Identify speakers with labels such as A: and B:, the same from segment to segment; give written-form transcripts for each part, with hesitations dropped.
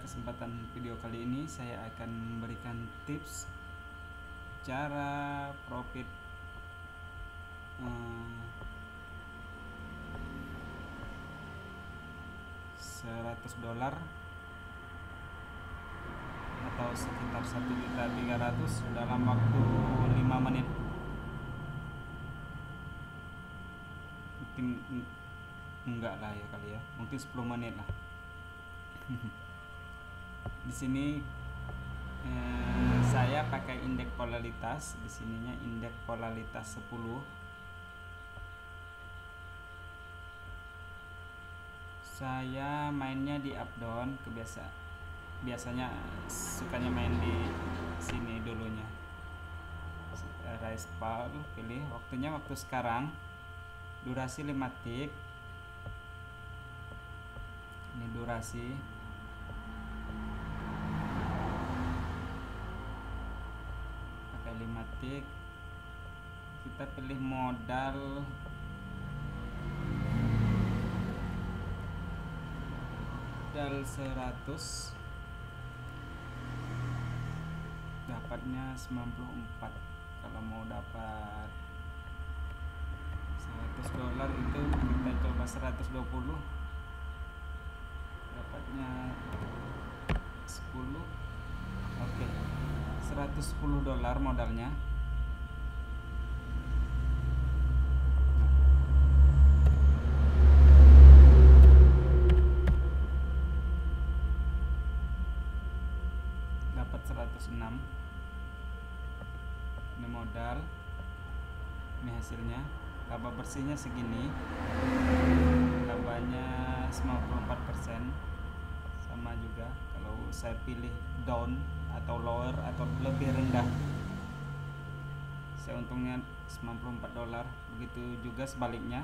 A: kesempatan video kali ini saya akan memberikan tips cara profit $100 atau sekitar 1.300.000 dalam waktu 5 menit. Mungkin enggak lah ya kali ya, mungkin 10 menit lah. Di sini saya pakai indeks polaritas. Di sininya indeks polaritas 10. Saya mainnya di up down, biasanya sukanya main di sini dulunya. Rise Paul, pilih waktunya waktu sekarang, durasi 5 tick. Ini durasi. Pakai 5 tick. Kita pilih modal modal 100, dapatnya 94. Kalau mau dapat $100 itu kita coba 120, dapatnya 10. Oke, $110 modalnya. Dapat 106. Ini modal, ini hasilnya. Laba bersihnya segini, labanya 94%. Sama juga kalau saya pilih down atau lower atau lebih rendah, saya untungnya $94. Begitu juga sebaliknya.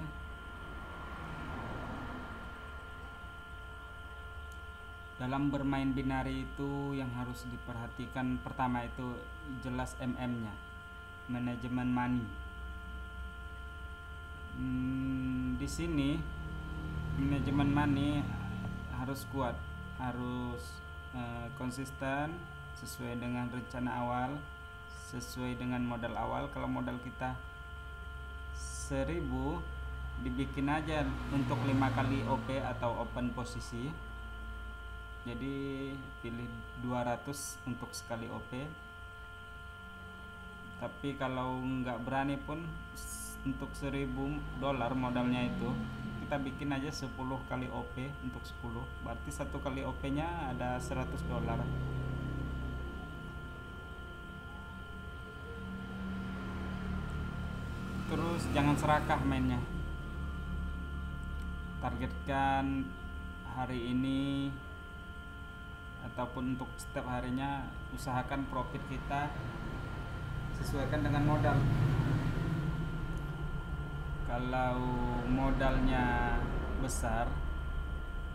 A: Dalam bermain binari itu yang harus diperhatikan pertama itu jelas MM-nya, manajemen money. Di sini manajemen money harus kuat, harus konsisten, sesuai dengan rencana awal, sesuai dengan modal awal. Kalau modal kita 1.000, dibikin aja untuk 5 kali OP atau open posisi. Jadi pilih 200 untuk sekali OP. Tapi kalau nggak berani pun untuk $1.000 modalnya itu kita bikin aja 10 kali OP untuk 10. Berarti 1 kali OP nya ada $100. Terus jangan serakah mainnya. Targetkan hari ini ataupun untuk setiap harinya, usahakan profit kita sesuaikan dengan modal. Kalau modalnya besar,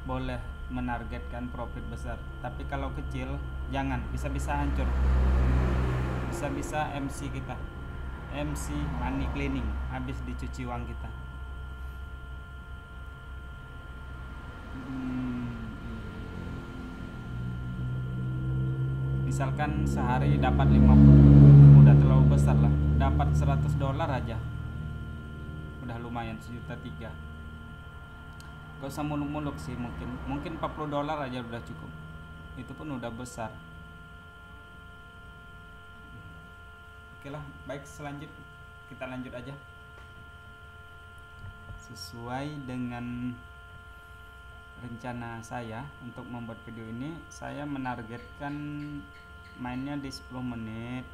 A: boleh menargetkan profit besar. Tapi kalau kecil, jangan, bisa-bisa hancur. Bisa-bisa MC kita, MC money cleaning, habis dicuci uang kita. Misalkan sehari dapat 50, udah terlalu besar lah. Dapat $100 aja udah lumayan, 1.300.000. Gak usah muluk-muluk sih, mungkin $40 aja udah cukup. Itu pun udah besar. Oke lah, baik, kita lanjut aja. Sesuai dengan rencana saya untuk membuat video ini, saya menargetkan mainnya di 10 menit,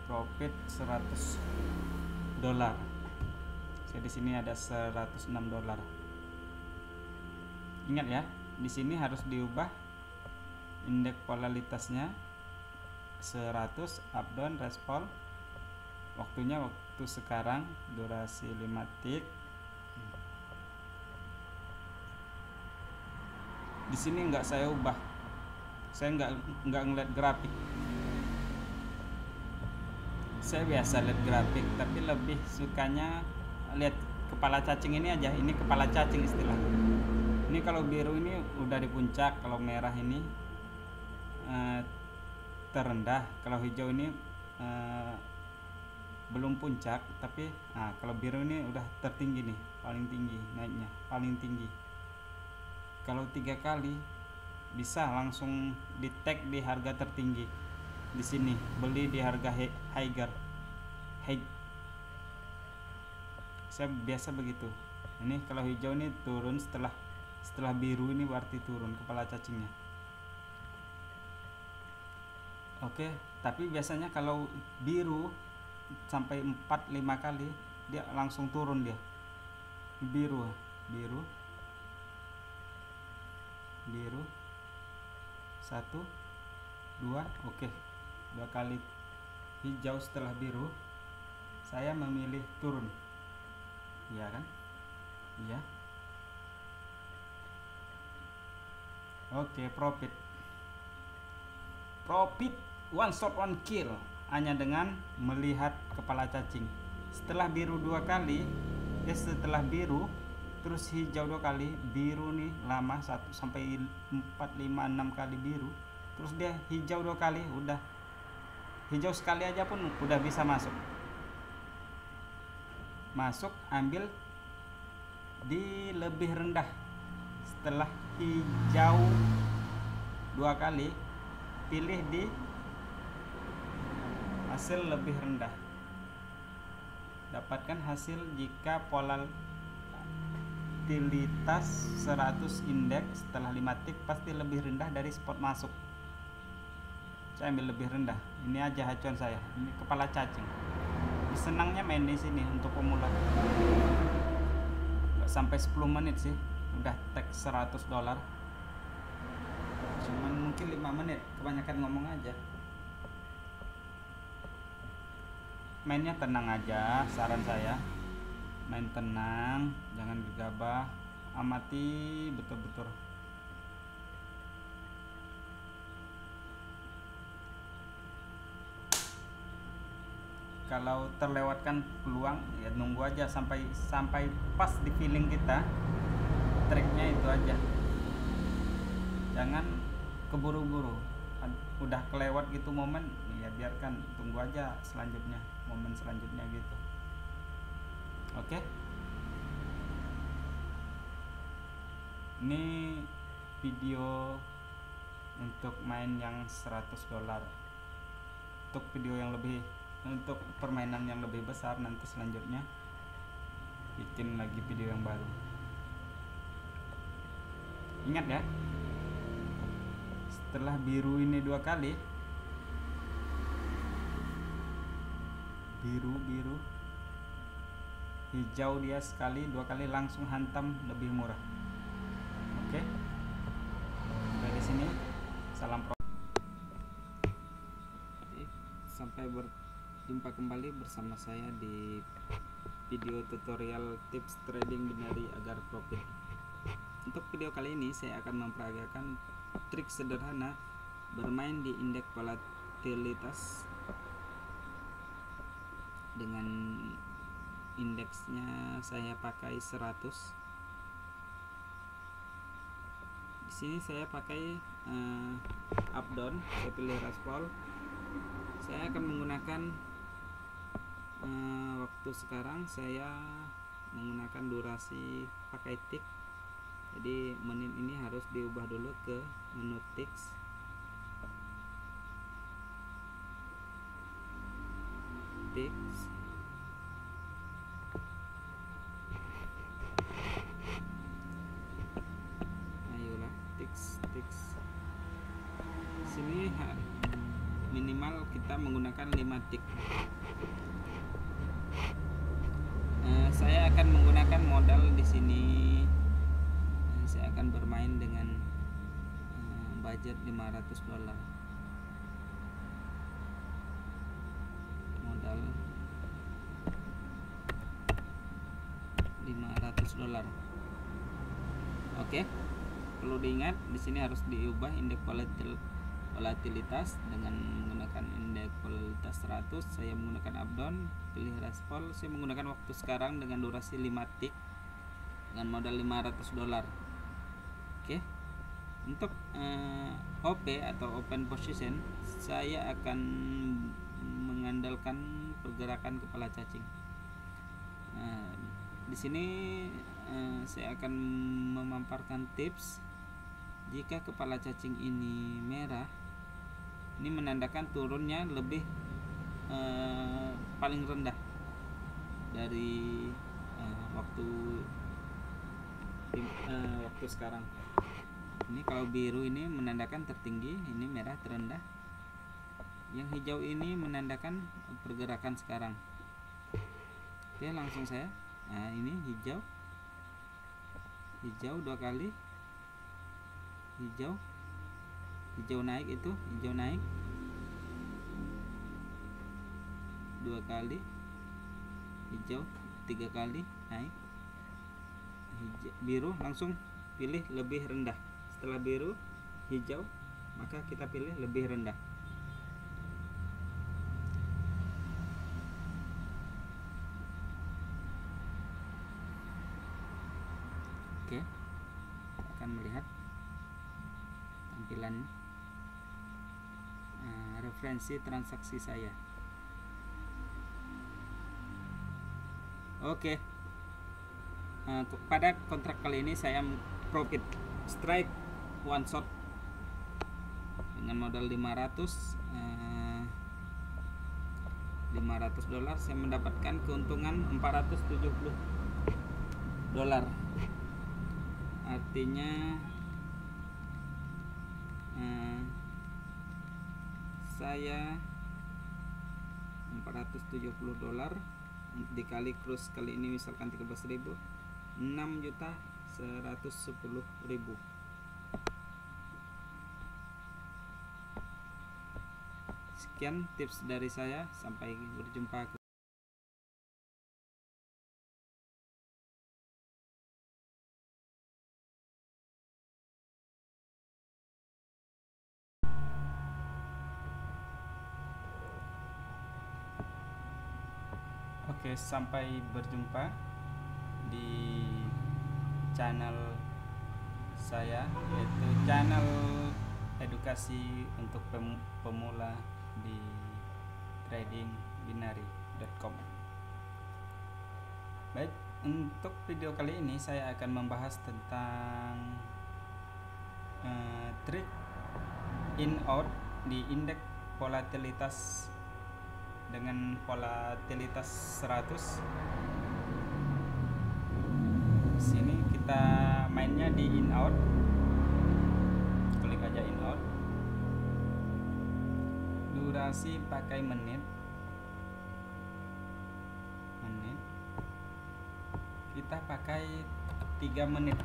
A: profit $100. Saya di sini ada $106. Ingat ya, di sini harus diubah indeks polaritasnya 100, up down, respon. Waktunya waktu sekarang, durasi 5 tick. Di sini nggak saya ubah, saya nggak ngeliat grafik. Saya biasa lihat grafik, tapi lebih sukanya lihat kepala cacing ini aja. Ini kepala cacing istilah. Ini Ini kalau biru ini udah di puncak, kalau merah ini terendah, kalau hijau ini belum puncak, tapi kalau biru ini udah tertinggi nih, paling tinggi naiknya, paling tinggi. Kalau 3 kali bisa langsung di tag di harga tertinggi. Di sini beli di harga higher. Saya biasa begitu. Ini kalau hijau ini turun setelah biru, ini berarti turun kepala cacingnya. Oke, tapi biasanya kalau biru sampai 4-5 kali dia langsung turun dia. Biru 1 2, oke, 2 kali hijau setelah biru saya memilih turun, iya kan? Iya. Oke, profit one shot one kill hanya dengan melihat kepala cacing. Setelah biru 2 kali, setelah biru terus hijau 2 kali, biru nih lama 1 sampai 4 5 6 kali biru, terus dia hijau 2 kali, udah hijau sekali aja pun udah bisa masuk ambil di lebih rendah. Setelah hijau 2 kali, pilih di hasil lebih rendah. Dapatkan hasil jika volatilitas 100 indeks setelah 5 tick pasti lebih rendah dari spot masuk. Saya ambil lebih rendah. Ini aja acuan saya. Ini kepala cacing. Senangnya main di sini untuk pemula. Nggak sampai 10 menit sih, udah tag $100. Cuman mungkin 5 menit, kebanyakan ngomong aja. Mainnya tenang aja, saran saya. Main tenang, jangan gegabah, amati betul-betul. Kalau terlewatkan peluang ya nunggu aja sampai pas di feeling kita, triknya itu aja. Jangan keburu-buru, udah kelewat gitu momen ya biarkan, tunggu aja selanjutnya, momen selanjutnya gitu. Oke. Ini video untuk main yang $100. Untuk video yang lebih, untuk permainan yang lebih besar nanti selanjutnya bikin lagi video yang baru. Ingat ya, setelah biru ini 2 kali, biru hijau dia sekali, 2 kali langsung hantam, lebih murah. Oke, sampai di sini, salam pro. Sampai berjumpa kembali bersama saya di video tutorial tips trading binari agar profit. Untuk video kali ini saya akan memperagakan trik sederhana bermain di indeks volatilitas dengan indeksnya saya pakai 100. Di sini saya pakai up down, saya pilih raspol. Saya akan menggunakan waktu sekarang saya menggunakan durasi pakai tick. Jadi menit ini harus diubah dulu ke menu ticks. Ayolah, ticks. Sini minimal kita menggunakan 5 tick. Saya akan menggunakan modal di sini. Saya akan bermain dengan budget $500. Modal $500. Oke. Perlu diingat di sini harus diubah indeks volatilitas dengan menggunakan indeks volatilitas 100. Saya menggunakan up down, pilih raspol. Saya menggunakan waktu sekarang dengan durasi 5 tick dengan modal $500. Oke. Untuk OP atau open position, saya akan mengandalkan pergerakan kepala cacing. Di sini saya akan memaparkan tips. Jika kepala cacing ini merah, ini menandakan turunnya lebih paling rendah dari waktu sekarang. Ini kalau biru ini menandakan tertinggi, ini merah terendah. Yang hijau ini menandakan pergerakan sekarang. Oke, langsung saya. Nah, ini hijau 2 kali, hijau naik, itu hijau naik 2 kali, hijau 3 kali naik, biru langsung pilih lebih rendah. Setelah biru, hijau, maka kita pilih lebih rendah. Oke, akan melihat tampilan referensi transaksi saya. Oke, pada kontrak kali ini saya profit strike one shot dengan modal 500 dolar. Saya mendapatkan keuntungan 470 dolar. Artinya saya 470 dolar dikali cruise kali ini misalkan 13.000, 6.110.000. Sekian tips dari saya, sampai berjumpa. Oke, sampai berjumpa di channel saya, yaitu channel edukasi untuk pemula di tradingbinary.com. Baik, untuk video kali ini saya akan membahas tentang trade in out di indeks volatilitas dengan volatilitas 100. Di sini kita mainnya di in out. Klik aja in out. Durasi pakai menit. Kita pakai 3 menit.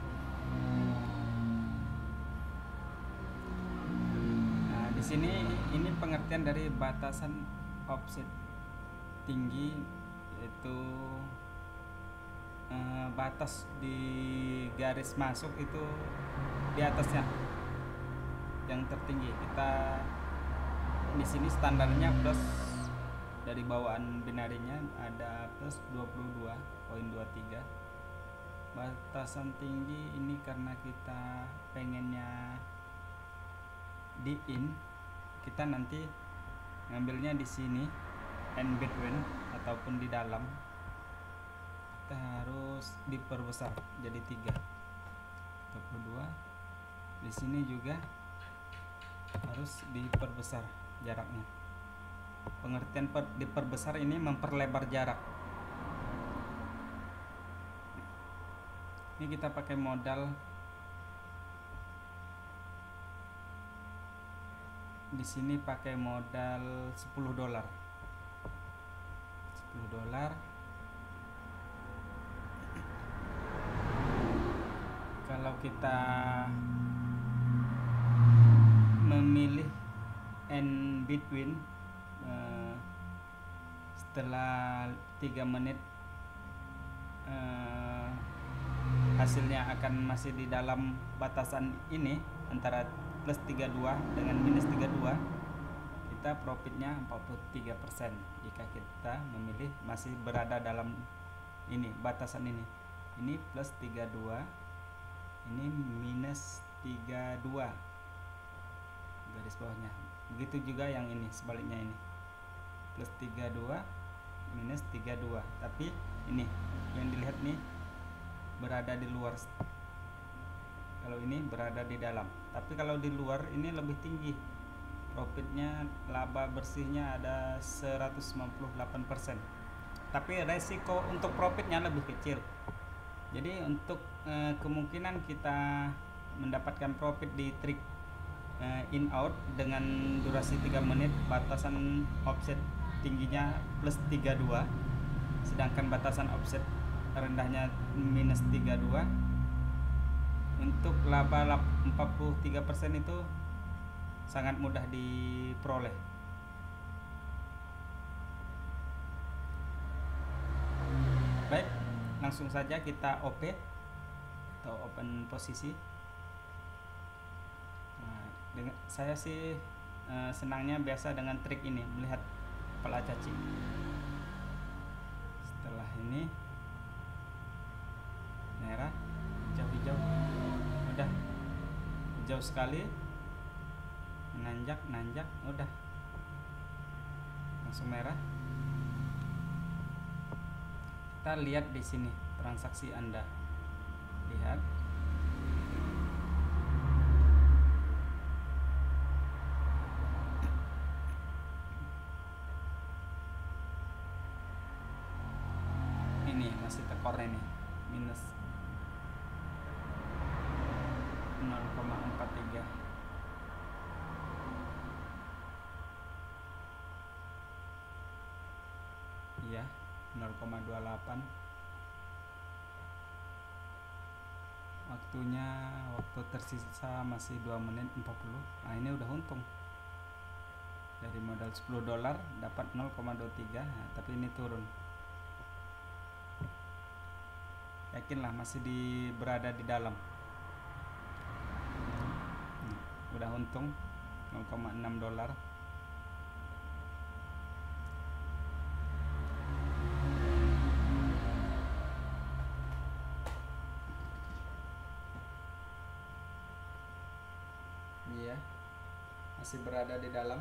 A: Nah, di sini ini pengertian dari batasan offset tinggi, yaitu batas di garis masuk itu di atasnya yang tertinggi. Kita di sini standarnya plus, dari bawaan binarinya ada plus 22.23. Batasan tinggi ini karena kita pengennya di in, kita nanti ngambilnya di sini and between ataupun di dalam, kita harus diperbesar jadi 3, 22. Di sini juga harus diperbesar jaraknya. Pengertian diperbesar ini memperlebar jarak. Ini kita pakai modal di sini, pakai modal 10 dolar. 10 dolar. Kalau kita memilih and between, setelah 3 menit hasilnya akan masih di dalam batasan ini, antara plus 32 dengan minus 32, kita profitnya 43%. Jika kita memilih masih berada dalam ini, batasan ini plus 32, ini minus 32 garis bawahnya. Begitu juga yang ini sebaliknya, ini plus 32 minus 32, tapi ini yang dilihat nih berada di luar, kalau ini berada di dalam. Tapi kalau di luar ini lebih tinggi profitnya, laba bersihnya ada 198%, tapi resiko untuk profitnya lebih kecil. Jadi untuk kemungkinan kita mendapatkan profit di trik in out dengan durasi 3 menit, batasan offset tingginya plus 32, sedangkan batasan offset rendahnya minus 32. Untuk laba 43% itu sangat mudah diperoleh. Baik, langsung saja kita OP atau open posisi. Nah, saya sih senangnya biasa dengan trik ini, melihat kepala cacing. Setelah ini merah, hijau-hijau, udah hijau sekali, nanjak, udah langsung merah. Kita lihat di sini transaksi Anda, lihat ini masih tekor ini minus 0,43. Iya, 0,28. Waktu tersisa masih 2 menit 40. Nah, ini udah untung. Dari modal $10 dapat 0,23. Nah, tapi ini turun. Yakinlah masih berada di dalam. Udah untung $0,6. Iya, masih berada di dalam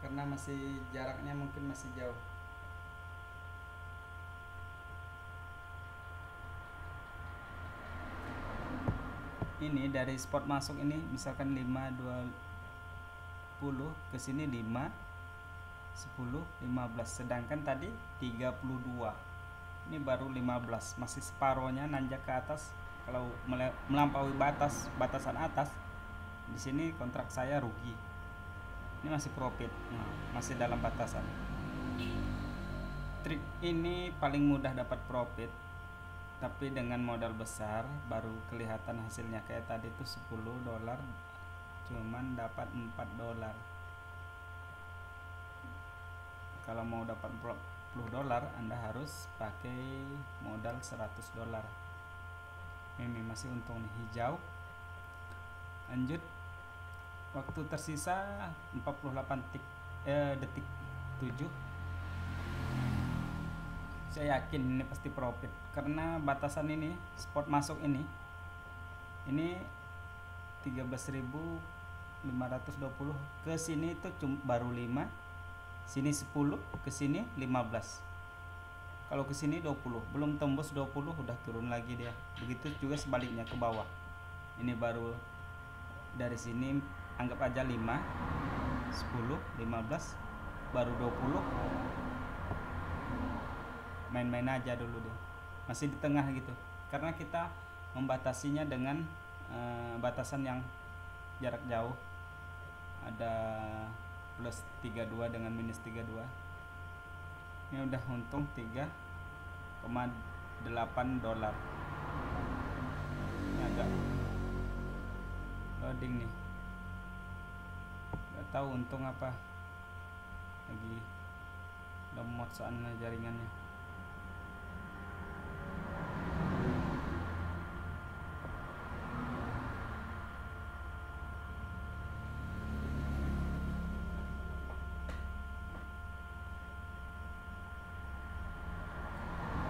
A: karena masih jaraknya mungkin masih jauh. Ini dari spot masuk ini misalkan 5.20 ke sini 5, 10, 15, sedangkan tadi 32. Ini baru 15, masih separohnya nanjak ke atas. Kalau melampaui batasan atas, di sini kontrak saya rugi. Ini masih profit, nah, masih dalam batasan. Trik ini paling mudah dapat profit, tapi dengan modal besar baru kelihatan hasilnya. Kayak tadi tuh $10 cuman dapat $4. Kalau mau dapat $10 Anda harus pakai modal $100. Ini masih untung nih, hijau. Lanjut, waktu tersisa 48 detik 7. Saya yakin ini pasti profit karena batasan ini spot masuk ini 13.520, ke sini itu baru 5, sini 10, ke sini 15. Kalau ke sini 20, belum tembus 20 udah turun lagi dia. Begitu juga sebaliknya ke bawah. Ini baru dari sini anggap aja 5, 10, 15, baru 20. Main-main aja dulu dia, masih di tengah gitu, karena kita membatasinya dengan batasan yang jarak jauh, ada plus 32 dengan minus 32. Ini udah untung $3,8. Ini agak loading nih, nggak tahu untung apa, lagi lemot soalnya jaringannya.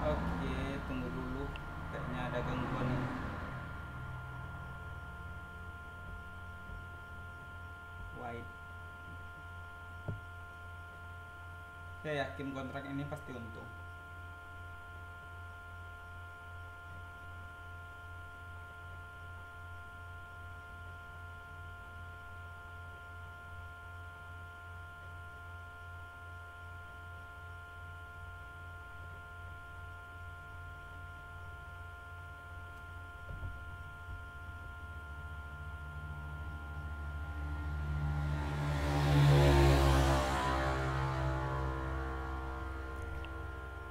A: Oke, tunggu dulu, kayaknya ada gangguan nih. pahit. Saya yakin kontrak ini pasti untung.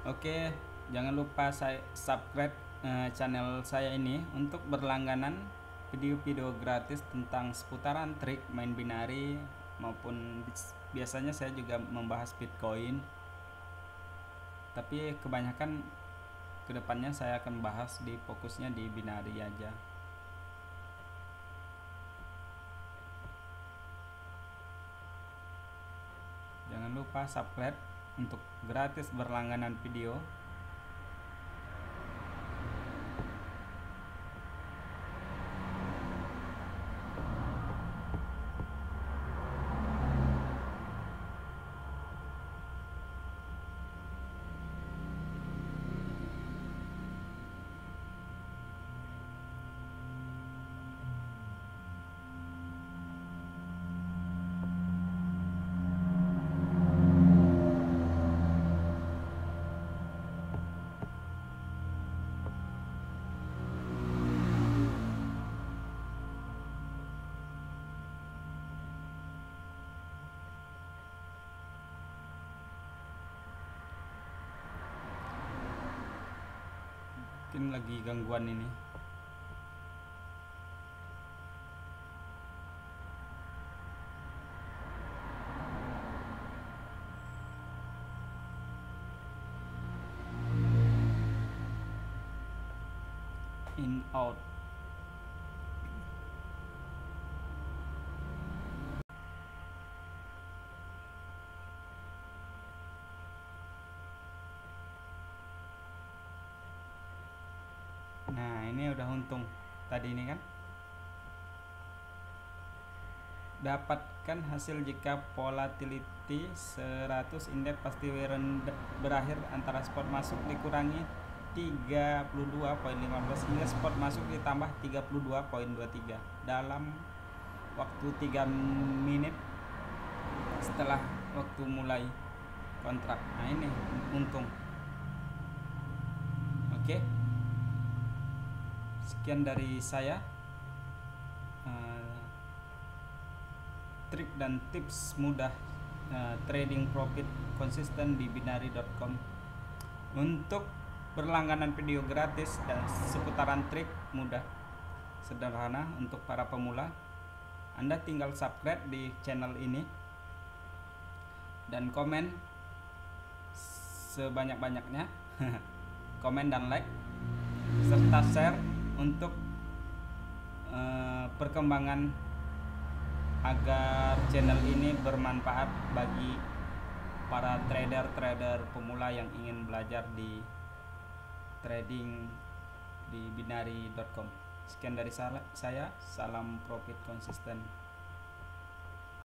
A: Oke, jangan lupa subscribe channel saya ini untuk berlangganan video-video gratis tentang seputaran trik main binari, maupun biasanya saya juga membahas Bitcoin. Tapi kebanyakan kedepannya saya akan bahas di fokusnya di binari aja. Jangan lupa subscribe untuk gratis berlangganan video. Mungkin lagi gangguan ini. In out. Nah, ini udah untung tadi ini kan. Dapatkan hasil jika volatility 100 indeks pasti berakhir antara spot masuk dikurangi 32,15 hingga spot masuk ditambah 32,23 dalam waktu 3 menit setelah waktu mulai kontrak. Nah, ini untung. Oke. Sekian dari saya, trik dan tips mudah trading profit konsisten di binary.com. Untuk berlangganan video gratis dan seputaran trik mudah sederhana untuk para pemula, Anda tinggal subscribe di channel ini dan komen sebanyak-banyaknya komen dan like serta share untuk perkembangan agar channel ini bermanfaat bagi para trader pemula yang ingin belajar di trading di binary.com. Sekian dari saya, salam profit konsisten.